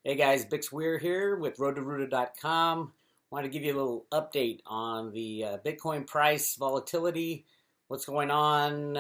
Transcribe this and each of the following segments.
Hey guys, Bix Weir here with Roota.com. Want to give you a little update on the Bitcoin price volatility, what's going on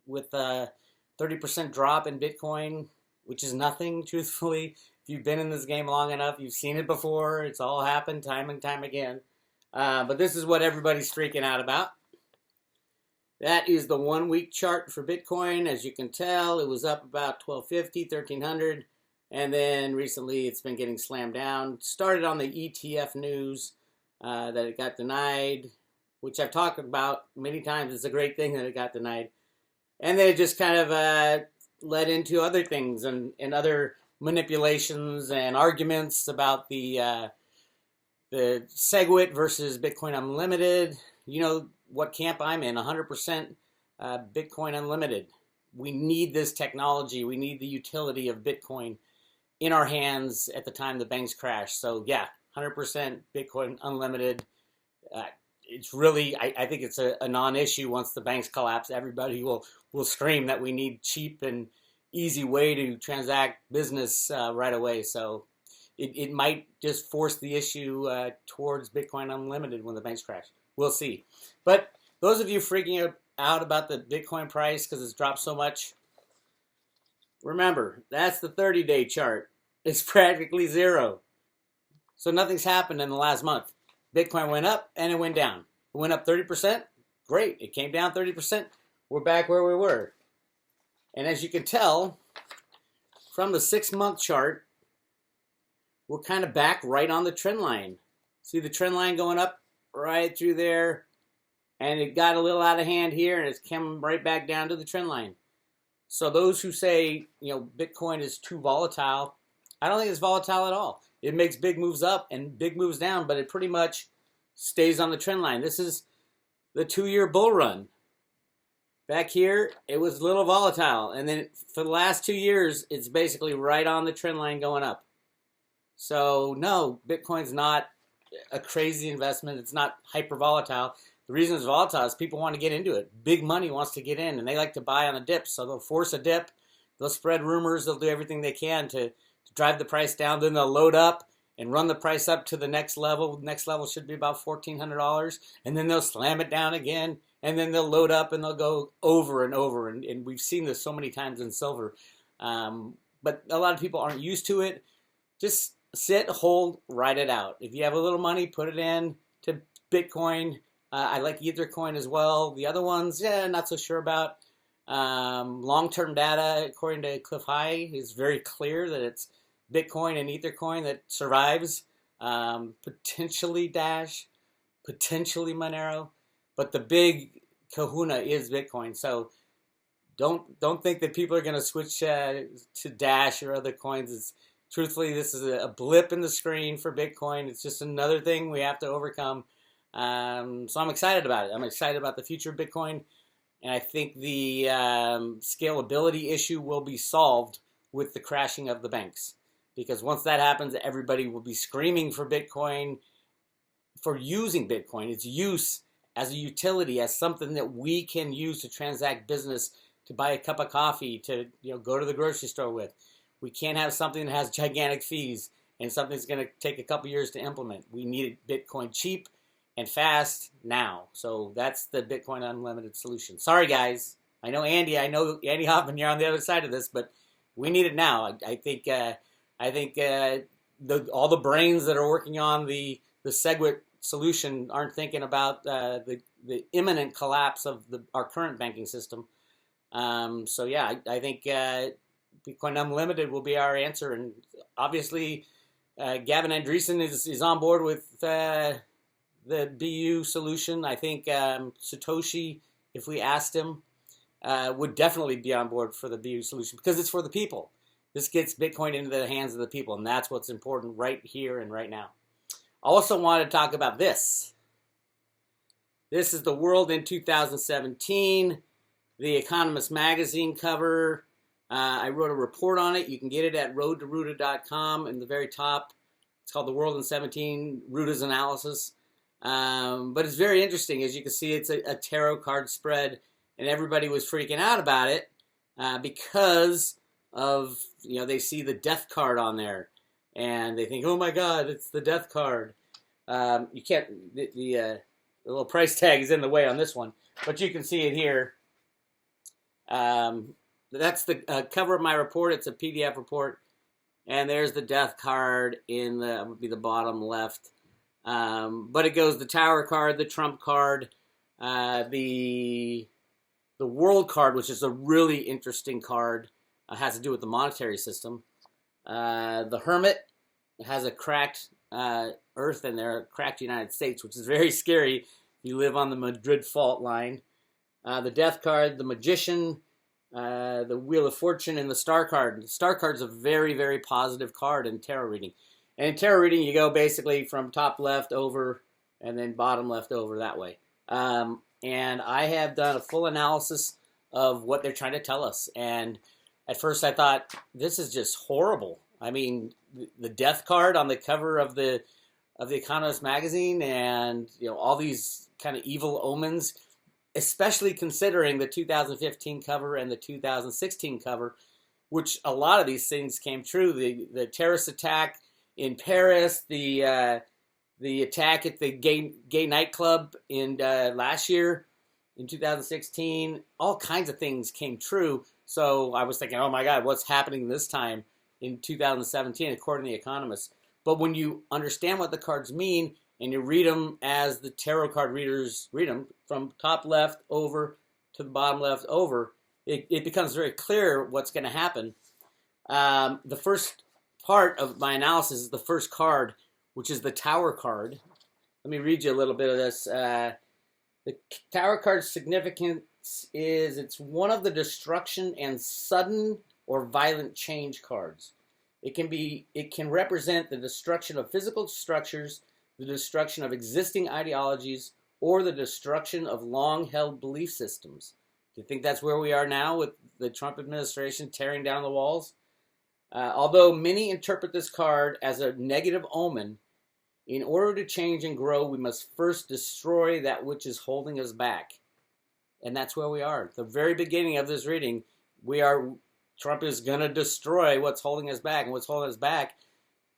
with a 30% drop in Bitcoin, which is nothing, truthfully. If you've been in this game long enough, you've seen it before. It's all happened time and time again. But this is what everybody's freaking out about. That is the 1 week chart for Bitcoin. As you can tell, it was up about 1250, 1300. And then recently it's been getting slammed down. Started on the ETF news that it got denied, which I've talked about many times. It's a great thing that it got denied. And then it just kind of led into other things and other manipulations and arguments about the SegWit versus Bitcoin Unlimited. You know what camp I'm in, 100% Bitcoin Unlimited. We need this technology. We need the utility of Bitcoin in our hands at the time the banks crash. So yeah, 100% Bitcoin Unlimited. It's really, I think it's a non-issue. Once the banks collapse, everybody will scream that we need cheap and easy way to transact business right away. So it might just force the issue towards Bitcoin Unlimited when the banks crash. We'll see. But those of you freaking out about the Bitcoin price because it's dropped so much, remember, that's the 30-day chart. It's practically zero. So nothing's happened in the last month. Bitcoin went up and it went down. It went up 30%. Great. It came down 30%. We're back where we were. And as you can tell from the 6-month chart, we're kind of back right on the trend line. See the trend line going up right through there. And it got a little out of hand here and it's come right back down to the trend line. So those who say, Bitcoin is too volatile, I don't think it's volatile at all. It makes big moves up and big moves down, but it pretty much stays on the trend line. This is the 2-year bull run. Back here, it was a little volatile. And then for the last 2 years, it's basically right on the trend line going up. So no, Bitcoin's not a crazy investment. It's not hyper volatile. The reason it's volatile is people want to get into it. Big money wants to get in, and they like to buy on a dip. So they'll force a dip. They'll spread rumors. They'll do everything they can to drive the price down. Then they'll load up and run the price up to the next level. The next level should be about $1,400. And then they'll slam it down again. And then they'll load up and they'll go over and over. And we've seen this so many times in silver. But a lot of people aren't used to it. Just sit, hold, ride it out. If you have a little money, put it in to Bitcoin. I like Ethercoin as well. The other ones, not so sure about. Long-term data, according to Cliff High, is very clear that it's Bitcoin and Ethercoin that survives. Potentially Dash, potentially Monero, but the big kahuna is Bitcoin. So don't think that people are going to switch to Dash or other coins. Truthfully, this is a blip in the screen for Bitcoin. It's just another thing we have to overcome. So I'm excited about it. I'm excited about the future of Bitcoin. And I think the scalability issue will be solved with the crashing of the banks. Because once that happens, everybody will be screaming for Bitcoin, for using Bitcoin. Its use as a utility, as something that we can use to transact business, to buy a cup of coffee, to go to the grocery store with. We can't have something that has gigantic fees and something that's going to take a couple years to implement. We need Bitcoin cheap and fast now. So that's the Bitcoin Unlimited solution. Sorry, guys. I know Andy Hoffman, you're on the other side of this, but we need it now. I think all the brains that are working on the SegWit solution aren't thinking about the imminent collapse of our current banking system. So yeah, I think Bitcoin Unlimited will be our answer. And obviously, Gavin Andreessen is on board with the BU solution. I think Satoshi, if we asked him, would definitely be on board for the BU solution because it's for the people. This gets Bitcoin into the hands of the people, and that's what's important right here and right now. I also want to talk about this. This is the world in 2017, the Economist magazine cover. I wrote a report on it. You can get it at roadtoruta.com in the very top. It's called The World in 17, Roota's Analysis. But it's very interesting. As you can see, it's a tarot card spread, and everybody was freaking out about it because of, they see the death card on there, and they think, oh my God, it's the death card. You can't, the little price tag is in the way on this one, but you can see it here. That's the cover of my report. It's a PDF report, and there's the death card would be the bottom left. But it goes the Tower card, the Trump card, the World card, which is a really interesting card, has to do with the monetary system. The Hermit has a cracked Earth in there, a cracked United States, which is very scary if you live on the Madrid fault line. The Death card, the Magician, the Wheel of Fortune, and the Star card. The Star card is a very, very positive card in tarot reading. And in tarot reading, you go basically from top left over and then bottom left over that way. And I have done a full analysis of what they're trying to tell us. And at first I thought, this is just horrible. I mean, the death card on the cover of the Economist magazine, and all these kind of evil omens, especially considering the 2015 cover and the 2016 cover, which a lot of these things came true. The terrorist attack in Paris, the attack at the gay nightclub in last year in 2016, all kinds of things came true. So I was thinking, oh my God, what's happening this time in 2017, according to The Economist? But when you understand what the cards mean and you read them as the tarot card readers read them, from top left over to the bottom left over, it becomes very clear what's going to happen. The first part of my analysis is the first card, which is the Tower card. Let me read you a little bit of this. The Tower card's significance is it's one of the destruction and sudden or violent change cards. It can represent the destruction of physical structures, the destruction of existing ideologies, or the destruction of long-held belief systems. Do you think that's where we are now with the Trump administration tearing down the walls? Although many interpret this card as a negative omen, in order to change and grow, we must first destroy that which is holding us back. And that's where we are. At the very beginning of this reading, Trump is going to destroy what's holding us back. And what's holding us back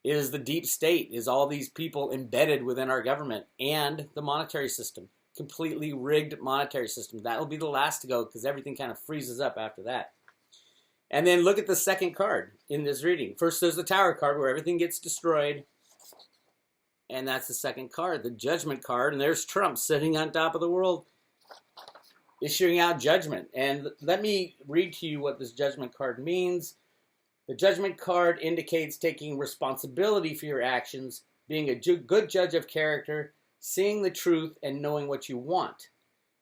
is the deep state, is all these people embedded within our government and the monetary system. Completely rigged monetary system. That will be the last to go because everything kind of freezes up after that. And then look at the second card in this reading. First, there's the Tower card where everything gets destroyed. And that's the second card, the Judgment card. And there's Trump sitting on top of the world, issuing out judgment. And let me read to you what this Judgment card means. The Judgment card indicates taking responsibility for your actions, being a good judge of character, seeing the truth, and knowing what you want.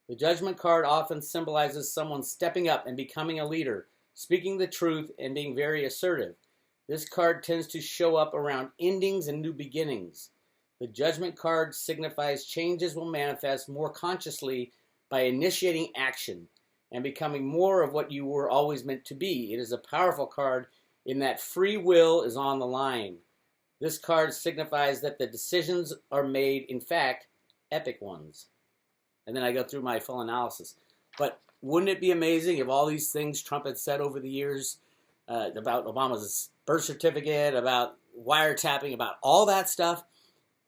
The Judgment card often symbolizes someone stepping up and becoming a leader, speaking the truth, and being very assertive. This card tends to show up around endings and new beginnings. The Judgment card signifies changes will manifest more consciously by initiating action and becoming more of what you were always meant to be. It is a powerful card in that free will is on the line. This card signifies that the decisions are made, in fact, epic ones. And then I go through my full analysis. But wouldn't it be amazing if all these things Trump had said over the years about Obama's birth certificate, about wiretapping, about all that stuff,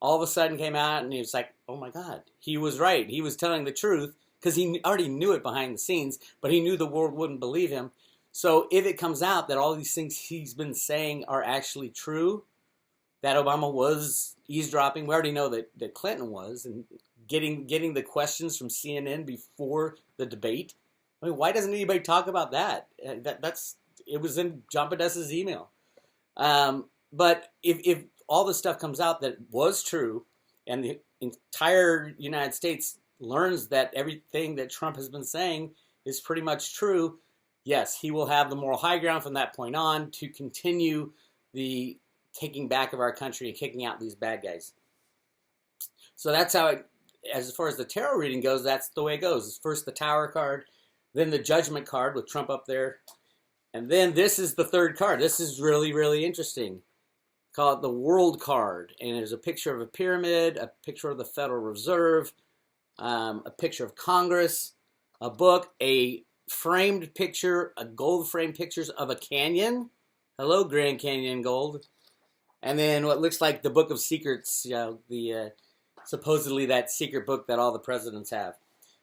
all of a sudden came out and he was like, oh my God, he was right. He was telling the truth because he already knew it behind the scenes, but he knew the world wouldn't believe him. So if it comes out that all these things he's been saying are actually true, that Obama was eavesdropping, we already know that Clinton was, and getting the questions from CNN before the debate. I mean, why doesn't anybody talk about that? It was in John Podesta's email. But if all this stuff comes out that was true, and the entire United States learns that everything that Trump has been saying is pretty much true, yes, he will have the moral high ground from that point on to continue the taking back of our country and kicking out these bad guys. So that's how as far as the tarot reading goes, that's the way it goes. First the Tower card, then the Judgment card with Trump up there, and then this is the third card. This is really, really interesting. Call it the World card, and there's a picture of a pyramid, a picture of the Federal Reserve, a picture of Congress, a book, a framed picture, a gold framed pictures of a canyon. Hello, Grand Canyon gold. And then what looks like the Book of Secrets, the supposedly that secret book that all the presidents have.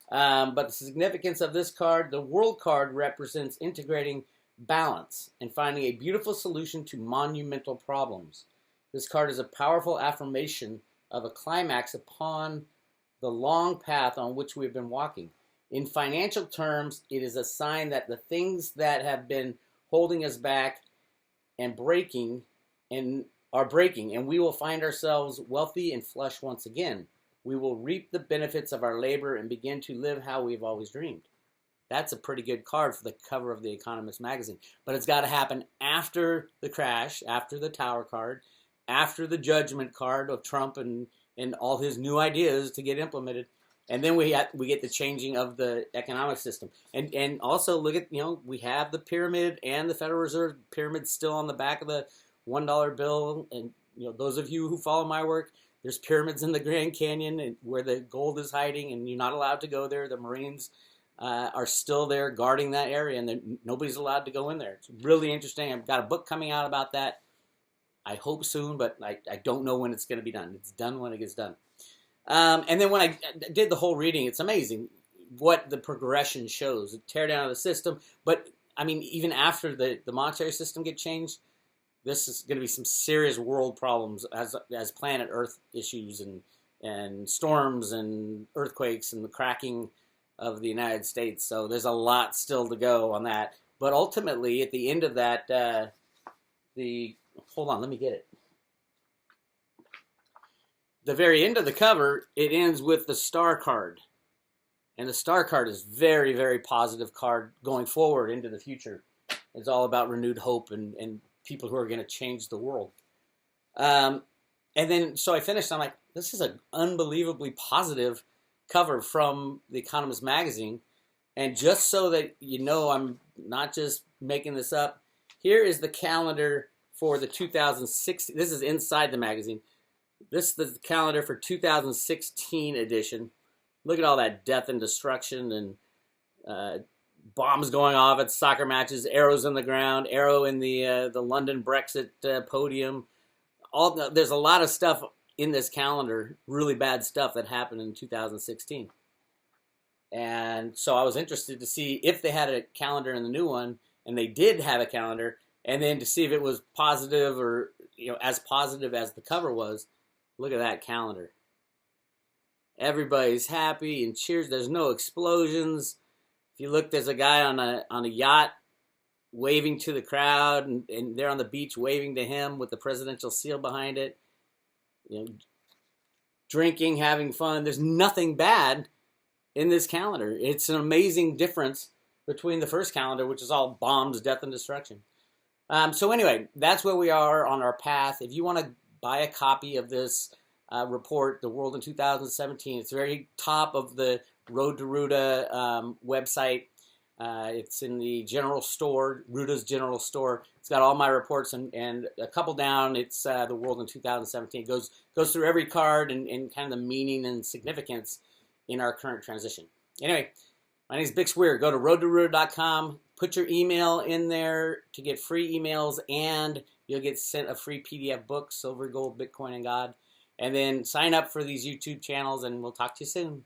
But the significance of this card, the World card represents integrating balance and finding a beautiful solution to monumental problems. This card is a powerful affirmation of a climax upon the long path on which we have been walking. In financial terms, it is a sign that the things that have been holding us back and are breaking, and we will find ourselves wealthy and flush once again. We will reap the benefits of our labor and begin to live how we've always dreamed. That's a pretty good card for the cover of The Economist magazine. But it's got to happen after the crash, after the Tower card, after the Judgment Card of Trump and all his new ideas to get implemented. And then we get the changing of the economic system. And also look at, we have the pyramid and the Federal Reserve pyramid still on the back of the $1 bill. And, those of you who follow my work, there's pyramids in the Grand Canyon and where the gold is hiding, and you're not allowed to go there. The Marines are still there guarding that area, and nobody's allowed to go in there. It's really interesting. I've got a book coming out about that. I hope soon, but I don't know when it's going to be done. It's done when it gets done. And then when I did the whole reading, it's amazing what the progression shows. The tear down of the system. But, even after the monetary system get changed, this is going to be some serious world problems as planet Earth issues and storms and earthquakes and the cracking of the United States. So there's a lot still to go on that. But ultimately, at the end of that, hold on, let me get it. The very end of the cover, it ends with the Star card. And the Star card is very, very positive card going forward into the future. It's all about renewed hope and people who are going to change the world. And then, so I finished, I'm like, this is an unbelievably positive cover from The Economist magazine. And just so that I'm not just making this up, here is the calendar for the 2016, this is inside the magazine. This is the calendar for 2016 edition. Look at all that death and destruction and bombs going off at soccer matches, arrows in the ground, arrow in the London Brexit podium. There's a lot of stuff in this calendar, really bad stuff that happened in 2016. And so I was interested to see if they had a calendar in the new one, and they did have a calendar, and then to see if it was positive or as positive as the cover was. Look at that calendar. Everybody's happy and cheers. There's no explosions. If you look, there's a guy on a yacht waving to the crowd, and they're on the beach waving to him with the presidential seal behind it. Drinking, having fun. There's nothing bad in this calendar. It's an amazing difference between the first calendar, which is all bombs, death, and destruction. So anyway, that's where we are on our path. If you want to buy a copy of this report, The World in 2017, it's very top of the Road to Roota website. It's in the general store, Roota's general store. It's got all my reports, and a couple down, it's The World in 2017. It goes through every card and kind of the meaning and significance in our current transition. Anyway, my name is Bix Weir. Go to roadtoroota.com. Put your email in there to get free emails, and you'll get sent a free PDF book, Silver, Gold, Bitcoin, and God. And then sign up for these YouTube channels, and we'll talk to you soon.